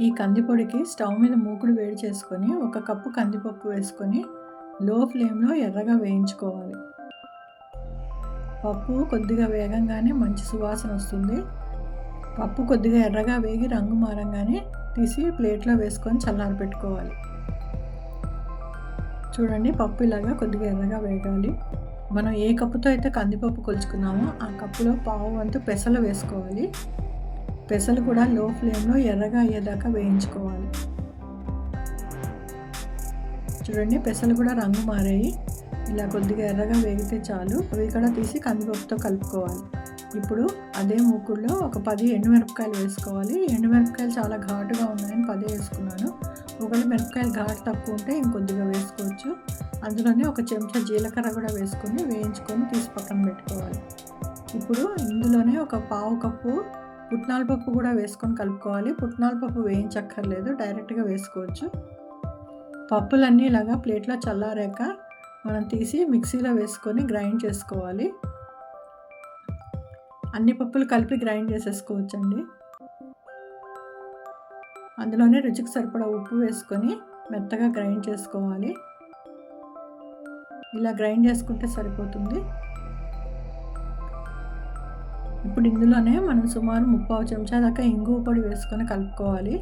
ఈ కందిపొడికి స్టవ్ మీద మూకుడు వేడి చేసుకొని 1 కప్పు కందిపప్పు వేసుకొని లో ఫ్లేమ్లో ఎర్రగా వేయించుకోవాలి. పప్పు కొద్దిగా వేగంగానే మంచి సువాసన వస్తుంది. పప్పు కొద్దిగా ఎర్రగా వేగి రంగు మారంగానే తీసి ప్లేట్లో వేసుకొని చల్లారబెట్టుకోవాలి. చూడండి, పప్పు ఇలాగా కొద్దిగా ఎర్రగా వేగాలి. మనం ఏ కప్పుతో అయితే కందిపప్పు కొలుచుకున్నామో ఆ కప్పులో పావు వంతు పెసలు వేసుకోవాలి. పెసలు కూడా లో ఫ్లేమ్లో ఎర్రగా అయ్యేదాకా వేయించుకోవాలి. చూడండి, పెసలు కూడా రంగు మారాయి. ఇలా కొద్దిగా ఎర్రగా వేగితే చాలు. అవి కూడా తీసి కందిపప్పుతో కలుపుకోవాలి. ఇప్పుడు అదే మూకుడులో ఒక 10 ఎండుమిరపకాయలు వేసుకోవాలి. ఎండుమిరపకాయలు చాలా ఘాటుగా ఉన్నాయని 10 వేసుకున్నాను. ఒకవేళ మిరపకాయలు ఘాటు తక్కువ ఉంటే ఇంకొద్దిగా వేసుకోవచ్చు. అందులోనే 1 చెంచా జీలకర్ర కూడా వేసుకొని వేయించుకొని తీసి పక్కన పెట్టుకోవాలి. ఇప్పుడు ఇందులోనే ఒక పావు కప్పు పుట్నాల పప్పు కూడా వేసుకొని కలుపుకోవాలి. పుట్నాల పప్పు వేయించక్కర్లేదు, డైరెక్ట్గా వేసుకోవచ్చు. పప్పులన్నీ ఇలాగా ప్లేట్లో చల్లారాక మనం తీసి మిక్సీలో వేసుకొని గ్రైండ్ చేసుకోవాలి. అన్ని పప్పులు కలిపి గ్రైండ్ చేసేసుకోవచ్చండి. అందులోనే రుచికి సరిపడా ఉప్పు వేసుకొని మెత్తగా గ్రైండ్ చేసుకోవాలి. ఇలా గ్రైండ్ చేసుకుంటే సరిపోతుంది. ఇప్పుడు ఇందులోనే మనం సుమారు 3/4 చెంచా దాకా ఇంగువ పొడి వేసుకొని కలుపుకోవాలి.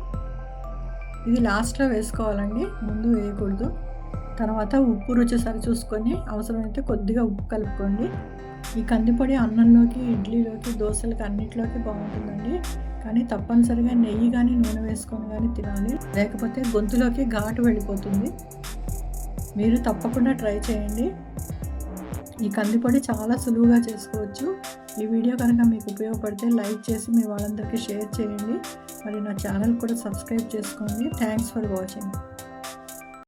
ఇది లాస్ట్లో వేసుకోవాలండి, ముందు వేయకూడదు. తర్వాత ఉప్పు రుచి సరి చూసుకొని అవసరమైతే కొద్దిగా ఉప్పు కలుపుకోండి. ఈ కందిపొడి అన్నంలోకి, ఇడ్లీలోకి, దోశలకి అన్నిటిలోకి బాగుంటుందండి. కానీ తప్పనిసరిగా నెయ్యి కానీ నూనె వేసుకొని కానీ తినాలి, లేకపోతే గొంతులోకి ఘాటు వెళ్ళిపోతుంది. మీరు తప్పకుండా ట్రై చేయండి. ఈ కందిపొడి చాలా సులువుగా చేసుకోవచ్చు. ఈ వీడియో కనుక మీకు ఉపయోగపడితే లైక్ చేసి మీ వాళ్ళందరికీ షేర్ చేయండి. మరి నా ఛానల్ కూడా సబ్స్క్రైబ్ చేసుకోండి. Thanks for watching.